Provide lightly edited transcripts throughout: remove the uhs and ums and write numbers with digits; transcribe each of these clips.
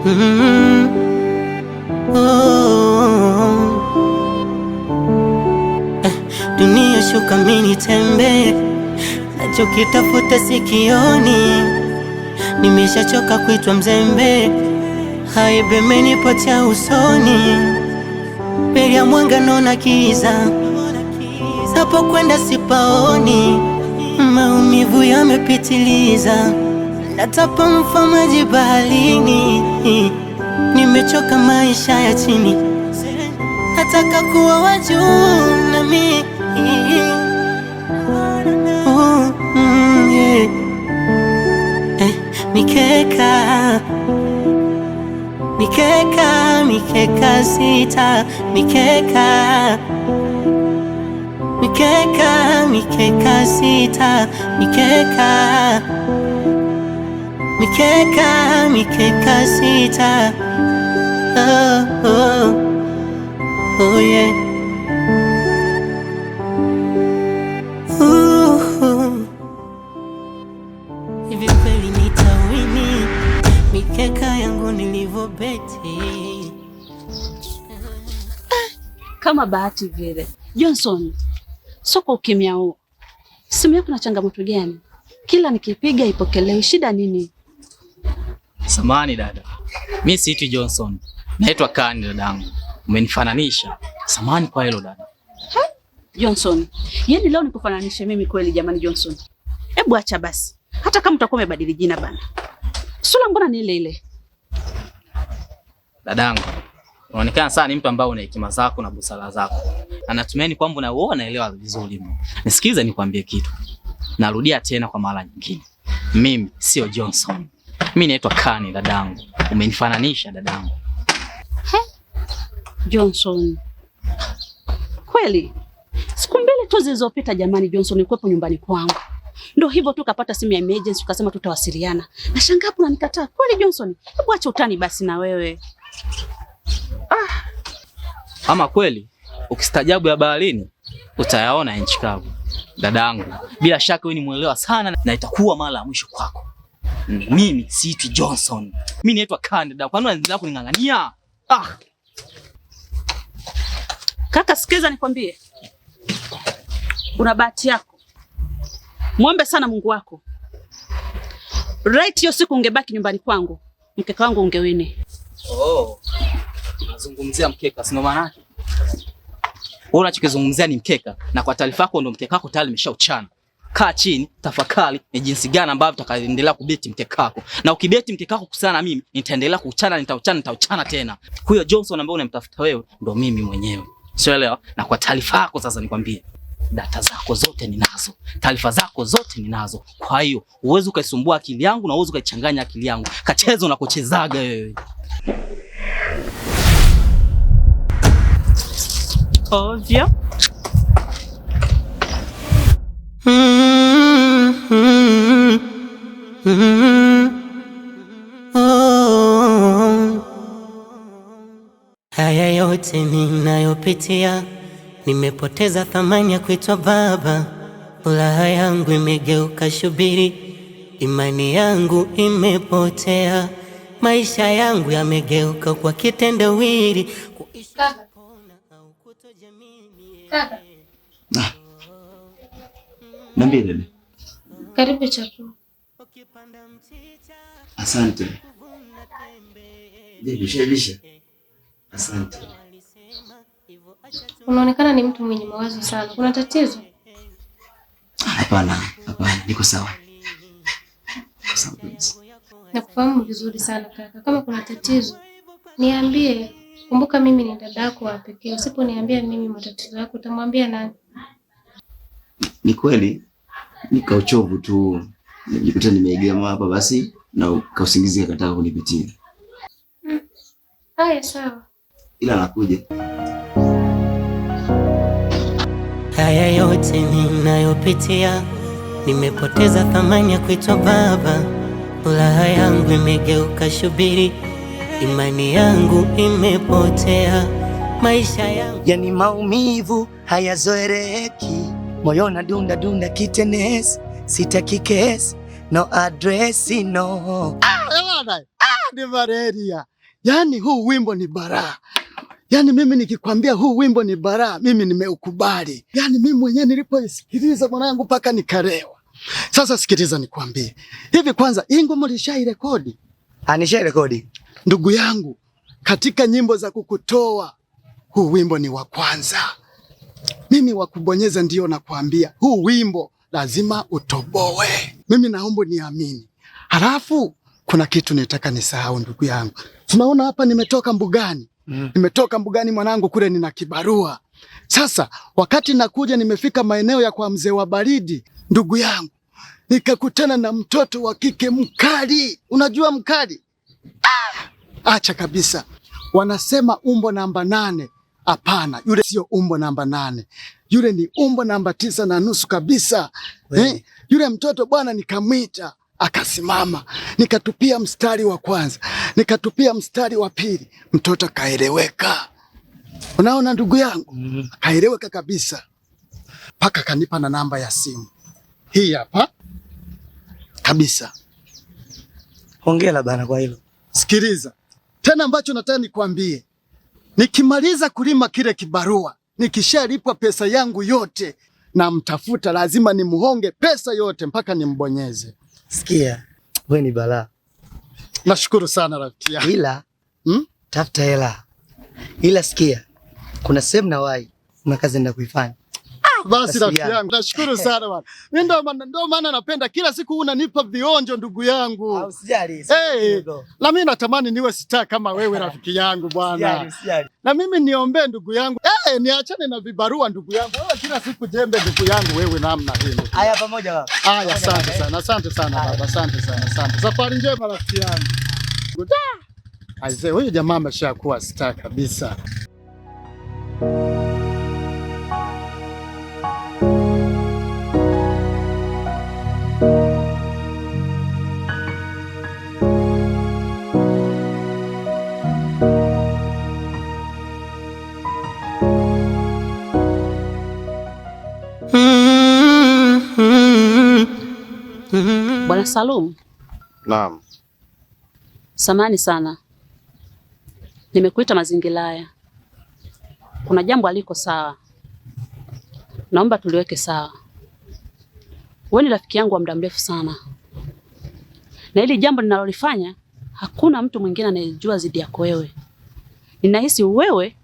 Mm-hmm. Oh. Dunia shuka mini tembe, nachokitafuta sikioni, nimeshachoka kuitwa mzembe, haibe menipotea usoni, mbele ya mwanga naona kiza, hapo kwenda sipaoni, maumivu yamepitiliza, natapa mfa maji baharini, nimechoka maisha ya chini, nataka kuwa wa juu nami. Yeah. Mikeka, mikeka, mikeka sita, mikeka, mikeka, mikeka sita, mikeka, mikeka, mikeka sita. Oh, oh, oh yeah. Hivi kweli nitawini mikeka yangu nilivobeti kama bahati vile. Johnson, soko ukimya huu. Simu yako na changamoto gani? Kila nikipiga ipokelewi, shida nini? Samahani dada, mimi siitwi Johnson, naitwa Kani dadangu. Umenifananisha. Samahani kwa hilo dada. Johnson, yaani leo nikufananishe mimi kweli jamani Johnson? Hebu acha basi. Hata kama utakuwa umebadili jina bana. Sura mbona ni ile ile? Dadangu, unaonekana sana ni mtu ambaye una hekima zako na busara zako. Na natumaini kwamba unaelewa vizuri mno. Nisikize nikwambie kitu. Narudia tena kwa mara nyingine. Mimi sio Johnson. Mimi naitwa Kani dadangu. Umenifananisha dadangu. Johnson. Kweli? Siku mbili tu zilizopita jamani Johnson nilikuwa nyumbani kwangu. Ndio hivyo tu kapata simu ya emergency ukasema tutawasiliana. Nashangaa hapo unanikataa. Kweli Johnson? Hebu acha utani basi na wewe. Ama kweli ukistajabu ya baharini utayaona nchi kavu. Dadangu, bila shaka wewe ni muelewa sana na itakuwa mara ya mwisho kwako. Mimi siitwi Johnson. Mimi naitwa Kani dadangu. Kwa nini unaendelea kuningangania? Kaka sikiza nikwambie. Una bahati yako. Muombe sana Mungu wako. Right hiyo siku ungebaki nyumbani kwangu, mkeka wangu ungewini. Oh. Unazungumzia mkeka, sio maana yake. Wewe unachokizungumzia ni mkeka, na kwa taarifa yako ndio mkeka wako tayari umeshauchana. Kaa chini, tafakari ni jinsi gani ambavyo utakaendelea kubeti mkeka wako. Na ukibeti mkeka wako kusana na mimi, nitaendelea kuchana, nitauchana tena. Huyo Johnson ambaye unamtafuta wewe ndio mimi mwenyewe. Sielewa? Na kwa taarifa yako sasa nikwambie, data zako zote ninazo. Taarifa zako zote ninazo. Kwa hiyo, uwezo ukaisumbua akili yangu na uwezo ukaichanganya akili yangu. Kacheza unakochezaga wewe. Ovyo. Haya yote ninayopitia, nimepoteza thamani ya kuitwa baba. Furaha yangu imegeuka shubiri, imani yangu imepotea, maisha yangu yamegeuka kwa kitendawili. Kaka. Niambie dada. Karibu chakula. Asante. Bisha. Asante. Unaonekana ni mtu mwenye mawazo sana. Kuna tatizo? Hapana, niko sawa. Nakufahamu vizuri sana kaka. Kama kuna tatizo, niambie. Kumbuka mimi ni dada yako wa pekee. Usiponiambia mimi matatizo yako, utamwambia nani? Ni kweli. Nika uchovu tu. Nijikuta nimeegema hapa basi na kausingizi akataka kunipitia. Haya sawa. Ila nakuja. Haya yote ninayopitia, nimepoteza thamani ya kuitwa baba. Furaha yangu imegeuka shubiri, imani yangu imepotea, maisha yangu yani maumivu hayazoeleki, moyo na dunda kitenesi, sitaki kesi, no address no. Ni malaria. Yaani huu wimbo ni baraa. Yaani mimi nikikwambia huu wimbo ni baraa, mimi nimeukubali. Yaani mimi mwenyewe nilipoisikiliza mwanangu mpaka nikarewa. Sasa sikiliza nikwambie. Hivi kwanza hii ngoma ulishairekodi? Nishairekodi. Ndugu yangu, katika nyimbo za kukutoa huu wimbo ni wa kwanza. Mimi wa kubonyeza ndio nakwambia. Huu wimbo lazima utoboe. Mimi naomba niamini. Halafu kuna kitu nitaka nisahau ndugu yangu. Tunaona hapa nimetoka mbugani. Nimetoka mbugani mwanangu, kule nina kibarua. Sasa wakati nakuja nimefika maeneo ya kwa mzee wa baridi, ndugu yangu, nikakutana na mtoto wa kike mkali. Unajua mkali? Acha kabisa. Wanasema umbo namba 8. Hapana, yule sio umbo namba 8. Yule ni umbo namba 9.5 kabisa. Yule mtoto bwana nikamwita, akasimama. Nikatupia mstari wa kwanza, nikatupia mstari wa pili. Mtoto kaeleweka. Unaona ndugu yangu? Kaeleweka kabisa. Paka kanipa na namba ya simu. Hii hapa. Kabisa. Hongera bana kwa hilo. Sikiliza. Tena ambacho nataka nikwambie. Nikimaliza kulima kile kibarua, nikishalipwa pesa yangu yote, na mtafuta lazima nimuhonge pesa yote mpaka nimbonyeze. Sikia, wewe ni balaa. Nashukuru sana rafiki yangu. Ila tafuta hela. Ila sikia, kuna sehemu na wai, una kazi nenda kuifanya. Basi rafiki yangu, nashukuru sana bwana. Mimi ndo maana napenda kila siku unanipa vionjo ndugu yangu. Usijali. Na mimi natamani niwe star kama wewe rafiki yangu bwana. Usijali. Na mimi niombe ndugu yangu. Niachane na vibarua ndugu yangu. Wewe kila siku jembe ndugu yangu wewe namna hii. Haya pamoja baba. Haya asante sana. Asante sana baba. Asante sana. Asante. Safari njema rafiki yangu. Aisee, huyu jamaa ameshakuwa star kabisa. Bwana Salum. Naam. Samahani sana. Nimekuita mazingira haya. Kuna jambo aliko sawa. Naomba tuliweke sawa. Wewe ni rafiki yangu wa muda mrefu sana. Na hili jambo ninalolifanya hakuna mtu mwingine anayejua zaidi yako wewe. Ninahisi wewe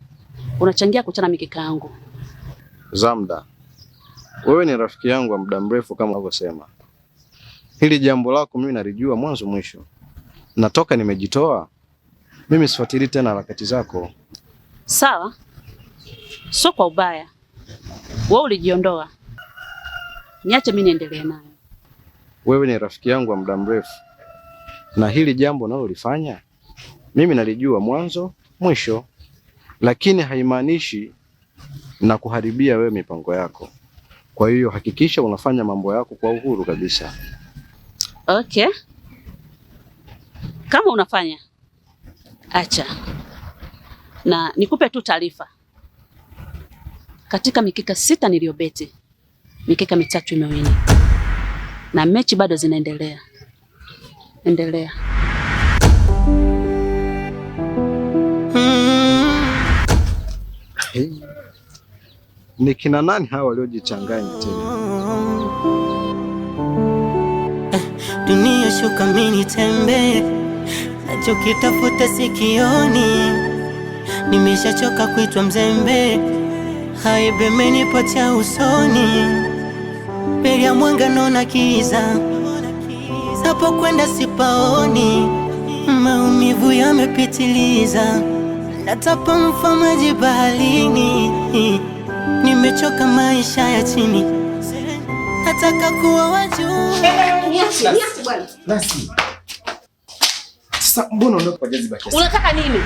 unachangia kuchana mikeka yangu. Zamda, wewe ni rafiki yangu wa muda mrefu kama unavyosema. Hili jambo lako mimi nalijua mwanzo mwisho. Natoka nimejitoa. Mimi sifuatili tena harakati zako. Sawa. Sio kwa ubaya. Wewe ulijiondoa. Niache mimi niendelee nayo. Wewe ni rafiki yangu wa muda mrefu. Na hili jambo nalolifanya mimi nalijua mwanzo mwisho. Lakini haimaanishi na kuharibia wewe mipango yako. Kwa hiyo hakikisha unafanya mambo yako kwa uhuru kabisa. Okay. Kama unafanya, acha. Na nikupe tu taarifa. Katika mikeka 6 niliyobeti, mikeka 3 imewini. Na mechi bado zinaendelea. Endelea. Ni kina nani hawa waliojichanganya tena? Dunia shuka mini tembe, nachokitafuta sikioni. Nimeshachoka kuitwa mzembe, haibe menipotea usoni. Mbele ya mwanga naona kiza, hapo kwenda sipaoni. Maumivu yamepitiliza, natapa mfa maji baharini. Nimechoka maisha ya chini, nataka kuwa wa juu. Nasi. Sasa mbona unaondoka kwa jaziba kiasi? Unataka nini?